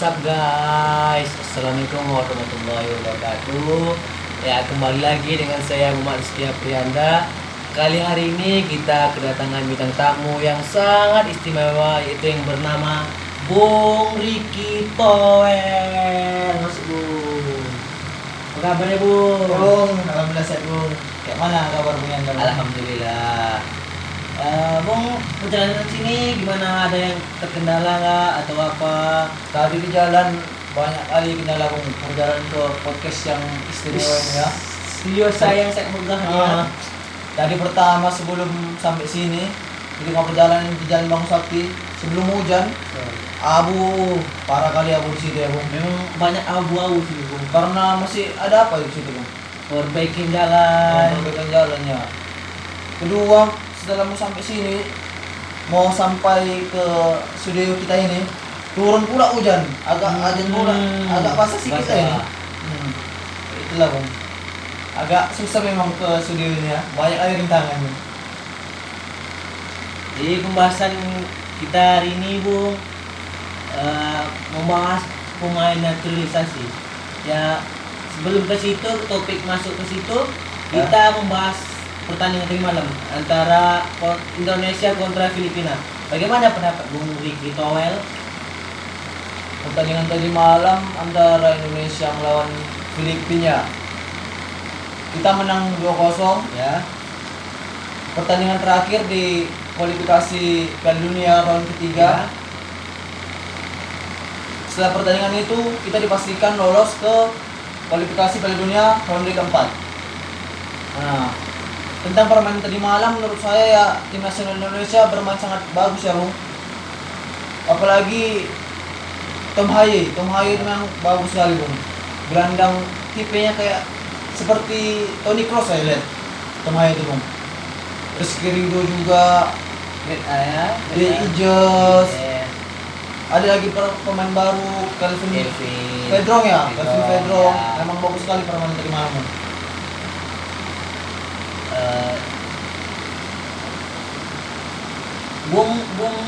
What's up guys? Assalamualaikum warahmatullahi wabarakatuh. Ya, kembali lagi dengan saya Muhammad Rizky Aprianda. Kali hari ini kita kedatangan bintang tamu yang sangat istimewa, yaitu yang bernama Bung Ricky Toel. Masuk Bung. Apa kabarnya Bung? Alhamdulillah sehat Bung. Kayak mana kabar Bung Yanda? Alhamdulillah. Bung, perjalanan sini gimana? Ada yang terkendala nggak atau apa? Tadi di jalan banyak kali kendala Bung. Perjalanan ke podcast yang istimewa ini ya. Studio saya yang saya megahnya. Tadi pertama sebelum sampai sini, di tengah perjalanan di Jalan Bang Sakti sebelum hujan, abu parah kali abu di situ ya Bung. Memang banyak abu-abu sih Bung. Karena masih ada apa di situ Bung? Perbaikin jalan. Perbaikan jalannya. Kedua, setelah mau sampai sini, mau sampai ke studio kita ini, turun pula hujan, agak pula, agak basah sih kita ini. Itulah Bung. Agak susah memang ke studio ini ya, banyak air rintangannya. Jadi pembahasan kita hari ini Bung, membahas pemain naturalisasi. Ya, sebelum ke situ, topik masuk ke situ, kita membahas pertandingan tadi malam antara Indonesia kontra Filipina. Bagaimana pendapat Bung Ricky Toel? Pertandingan tadi malam antara Indonesia melawan Filipina, kita menang 2-0 Ya. Pertandingan terakhir di kualifikasi Piala Dunia round ketiga. Setelah pertandingan itu kita dipastikan lolos ke kualifikasi Piala Dunia round keempat. Nah, tentang permainan tadi malam, menurut saya ya tim nasional Indonesia bermain sangat bagus ya Bung. Apalagi Tom Haye itu memang bagus sekali Bung. Gelandang tipenya kayak seperti Toni Kroos saya lihat Tom Haye itu Bung. Rizky Ridho juga, De Ijos, ada lagi pemain baru Calvin Pedrong ya, Calvin Pedrong ya. memang bagus sekali permainan tadi malam Bung. Bung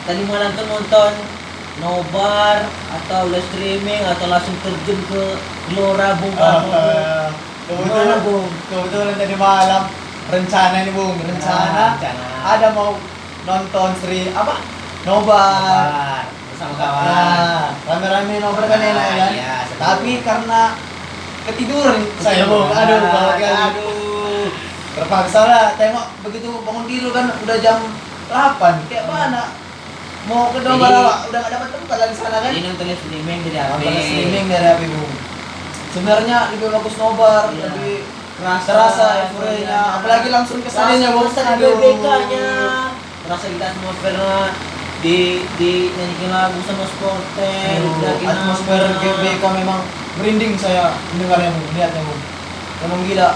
tadi malam tuh nonton nobar atau live streaming atau langsung terjun ke Gelora Bung Karno? Gimana Bung? Kebetulan tadi malam rencana nih Bung, rencana ada mau nonton nobar bersama kawan. Nah, rame-rame nobar kan enak kan? Iya, seru. Tapi karena ketiduran saya Bung, aduh. Terpaksa lah, tengok begitu bangun tidur kan udah jam 8. Kayak mana? Mau ke nobar udah gak dapat tempat lagi sana kan? Ini nonton live streaming dari HP. Nonton streaming dari HP Bung. Sebenarnya lebih bagus nobar, Iya. lebih terasa euforianya, apalagi langsung ke stadionnya Bung. Terasa di GBK-nya. Terasa kita atmosfernya di nyanyiin lagu sama supporter, diteriakin Atmosfer nama. GBK memang merinding saya mendengarnya Bung, lihatnya Bung. Memang gila.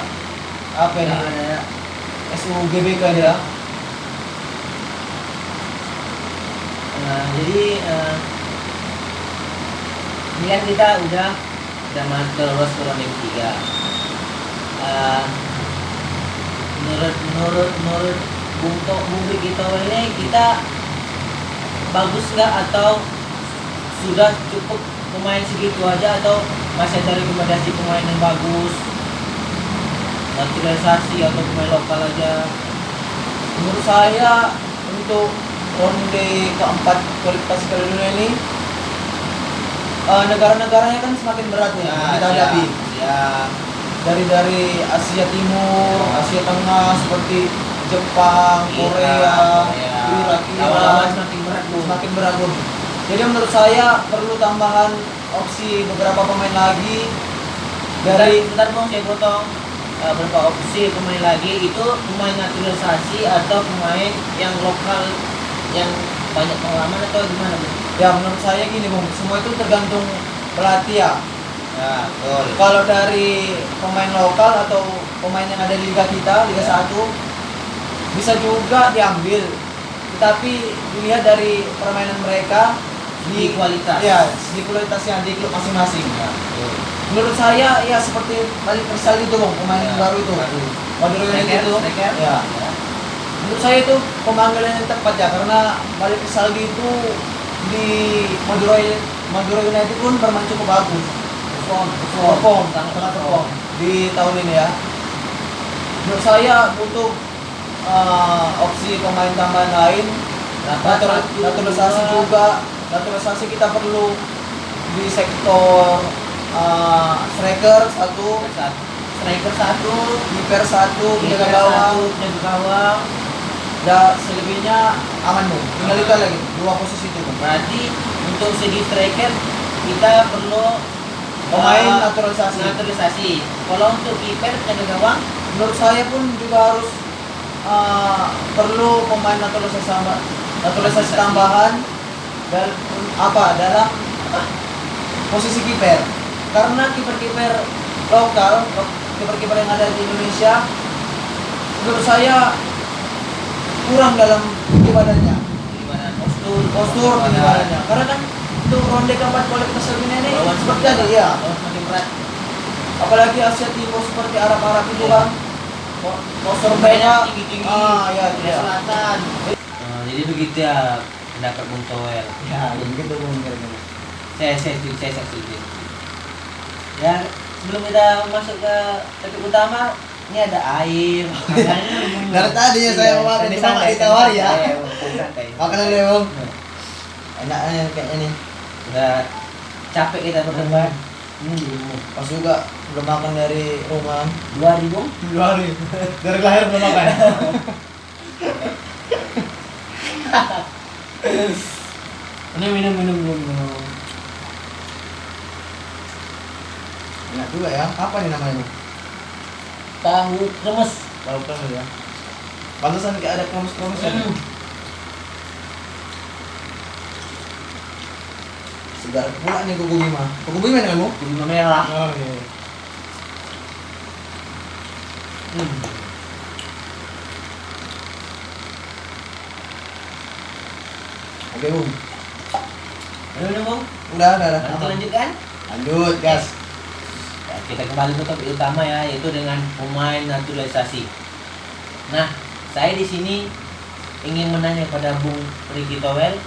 Apa ini? Ada SU GBK dia. jadi ini kan kita udah masuk lolos ke ronde ketiga. Menurut Bung Ricky Toel ini kita bagus nggak atau sudah cukup pemain segitu aja atau masih ada rekomendasi pemain yang bagus, naturalisasi atau pemain lokal aja? Menurut saya untuk ronde keempat kualifikasi Piala Dunia ini negara-negaranya kan semakin berat nih kita hadapi. Dari Asia Timur, Asia Tengah seperti Jepang, Korea, Irak, Lama-lama Iran, semakin berat Bung. Jadi menurut saya perlu tambahan opsi beberapa pemain lagi dari Bentar Bung, saya potong. Berapa opsi pemain lagi itu pemain naturalisasi atau pemain yang lokal yang banyak pengalaman atau gimana Bung? ya menurut saya gini Bung, semua itu tergantung pelatih ya. Ya, betul. Kalau dari pemain lokal atau pemain yang ada di Liga kita, Liga 1 bisa juga diambil. Tetapi dilihat dari permainan mereka Di kualitas. Ya, di kualitasnya di klub masing-masing. Ya, betul. Menurut saya ya seperti Balik Persal itu Bung, pemain yang baru itu. Maduro United itu. Striker. Ya. Menurut saya itu pemanggilan yang tepat ya, karena Balik Persal itu di Madura Madura United pun bermain cukup bagus. Perform, Sangat perform di tahun ini ya. Menurut saya butuh opsi pemain tambahan lain. Naturalisasi juga. Naturalisasi kita perlu di sektor striker satu, kiper satu, penjaga gawang. Dan selebihnya aman Bu. Tinggal itu lagi dua posisi itu Bu. Berarti untuk segi striker kita perlu Pemain naturalisasi. Kalau untuk kiper penjaga gawang, Menurut saya pun juga harus perlu pemain naturalisasi tambahan dan dalam posisi kiper. Karena kiper-kiper lokal, kiper-kiper yang ada di Indonesia, menurut saya kurang dalam badannya, gimana? postur tinggi badannya. Karena kan untuk ronde keempat kualifikasi ini seperti tadi ya. Semakin berat. Apalagi Asia Timur seperti Arab itu kan postur mereka tinggi-tinggi. ya Korea Selatan. Jadi begitu ya pendapat Bung Toel. ya begitu mungkin. Saya setuju. Ya, sebelum kita masuk ke topik utama, ini ada air. Dari tadi ya saya mau Santai, cuma santai, ditawari ya. Santai. Makanan deh Bang. Enaknya kayaknya nih. Udah capek kita berdebat. Pas juga belum makan dari rumah. 2000. 2 hari. Dari lahir belum makan. Ini minum. Enak juga ya. Apa nih namanya Bu? Tahu kremes. Tahu kan ya. Pantesan kayak ada kremes-kremesnya. Segar pula nih kuku Bima. Kuku Bima nih kamu? Gula merah. Oh iya. Oke Bung. Minum, Bang. Udah. Kita lanjutkan. Lanjut gas. Ya, kita kembali ke topik utama ya, yaitu dengan pemain naturalisasi. Nah, saya di sini ingin menanya pada Bung Ricky Towel,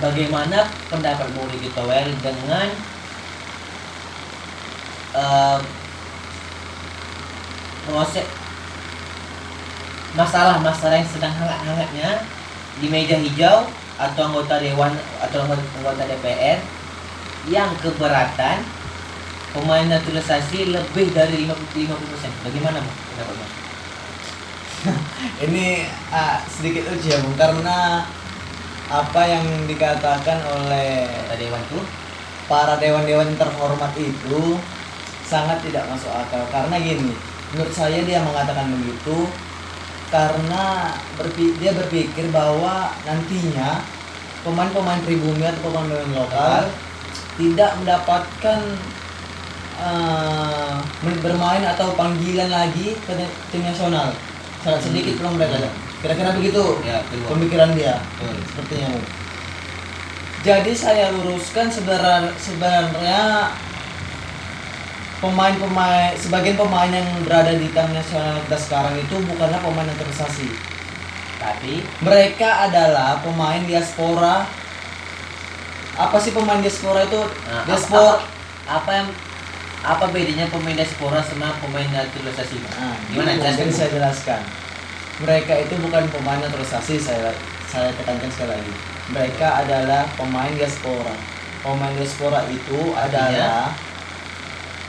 bagaimana pendapat Bung Ricky Towel dengan proses masalah-masalah yang sedang hangat-hangatnya di meja hijau atau anggota dewan atau anggota DPR yang keberatan pemain naturalisasi lebih dari 50%. Bagaimana Bang pendapatnya? Ini sedikit uji ya Bung, karena apa yang dikatakan oleh Anggota dewan tuh para dewan-dewan terhormat itu sangat tidak masuk akal. Karena gini, menurut saya dia mengatakan begitu karena dia berpikir bahwa nantinya pemain-pemain pribumi atau pemain-pemain lokal tidak mendapatkan menit bermain atau panggilan lagi ke tim nasional. Sangat sedikit peluang mereka. Kira-kira begitu ya, betul. pemikiran dia. Betul. Sepertinya. Jadi saya luruskan sebenarnya sebagian pemain yang berada di tim nasional kita sekarang itu bukanlah pemain naturalisasi. Tapi Mereka adalah pemain diaspora. Apa sih pemain diaspora itu? Diaspora. apa bedanya pemain diaspora sama pemain naturalisasi? Gimana Jadi jelaskan? saya jelaskan. Mereka itu bukan pemain naturalisasi, saya tekankan sekali lagi. Mereka adalah pemain diaspora. Pemain diaspora itu adalah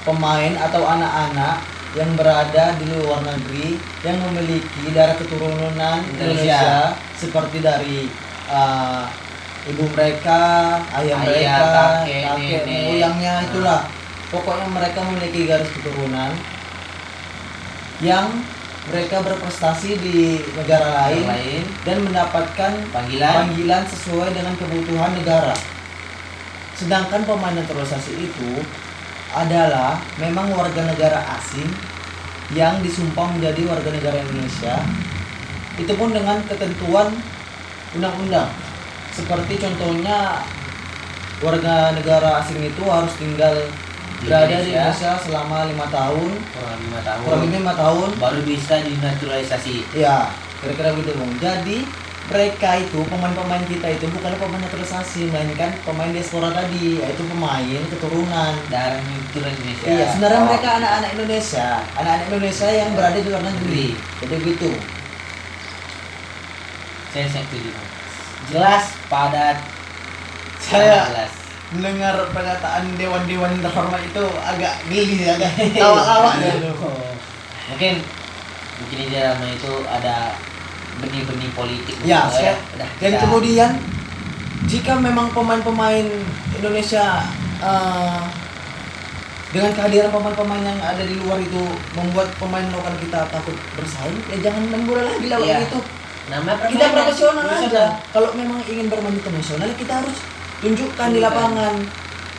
pemain atau anak-anak yang berada di luar negeri yang memiliki darah keturunan Indonesia seperti dari ibu mereka, ayah mereka, kakek moyangnya itulah. Pokoknya mereka memiliki garis keturunan yang mereka berprestasi di negara lain dan mendapatkan panggilan sesuai dengan kebutuhan negara. Sedangkan pemain naturalisasi itu adalah memang warga negara asing yang disumpah menjadi warga negara Indonesia. Itu pun dengan ketentuan undang-undang. Seperti contohnya warga negara asing itu harus tinggal berada di Indonesia selama 5 tahun, kurang lebih 5 tahun baru bisa baru bisa dinaturalisasi. ya, kira-kira gitu Bung. Jadi mereka itu pemain-pemain kita itu bukan pemain naturalisasi, melainkan pemain diaspora tadi, yaitu pemain keturunan Darah keturunan Indonesia. Iya, sebenarnya Oh. mereka anak-anak Indonesia yang berada di luar negeri. Jadi gitu. Saya setuju. Jelas, padat, Saya jelas. mendengar pernyataan dewan-dewan terhormat itu agak geli, agak tawa-tawa dulu. Mungkin di dalamnya itu ada benih-benih politik. Ya, gitu dan kemudian jika memang pemain-pemain Indonesia dengan kehadiran pemain-pemain yang ada di luar itu membuat pemain lokal kita takut bersaing, ya jangan main bola lagi lah Iya. itu. Nama Kita profesional aja. Kalau memang ingin bermain internasional, kita harus tunjukkan di lapangan,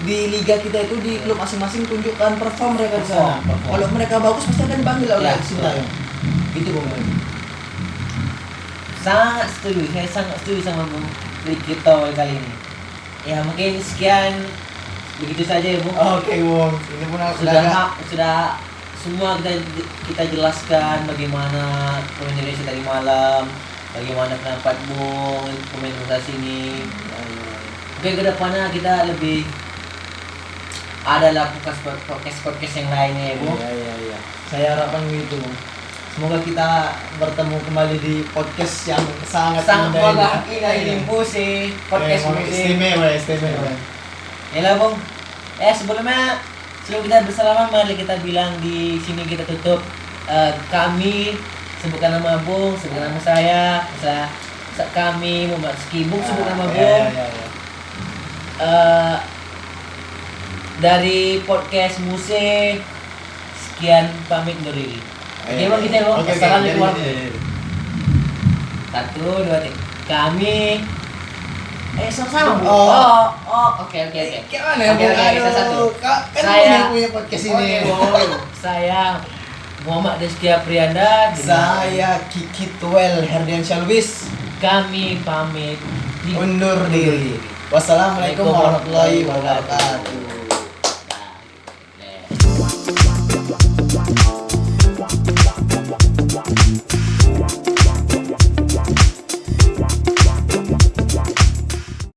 di liga kita itu, di klub masing-masing, tunjukkan perform mereka di sana. Perform. Kalau mereka bagus pasti akan dipanggil oleh Ya, Sintayong. Gitu Bung. Sangat setuju, saya sangat setuju sama Bung Rikito kali ini. Ya mungkin sekian, begitu saja ya Bung. Oke Bung, ini pun Sudah semua kita jelaskan bagaimana pemain Indonesia tadi malam, bagaimana pendapat Bung pemain Indonesia ini. Mungkin ke depannya kita lebih adalah podcast yang lainnya ya Bung. Iya. Saya harapkan gitu Bung. Semoga kita bertemu kembali di podcast yang sangat Sangat ini musik podcast musik. Istimewa. Ya Bung. Sebelum kita bersalaman, mari kita bilang di sini kita tutup. Kami sebutkan nama Bung, sebutkan nama saya, kami Muhammad Rizky. Bung sebut nama Bung. Dari podcast musik, sekian pamit undur diri. Oke Bang, kita Bang. Assalamualaikum warahmatullahi wabarakatuh. 1, 2, 3. Kami sama-sama Bu. Oke. Gimana ya Bung? Kita satu. Kan Saya punya podcast ini. Saya Muhammad Rizky Aprianda. Saya Kiki Tuel Herdiansyah Lubis. Kami pamit Undur diri. Wassalamualaikum warahmatullahi wabarakatuh. Nah.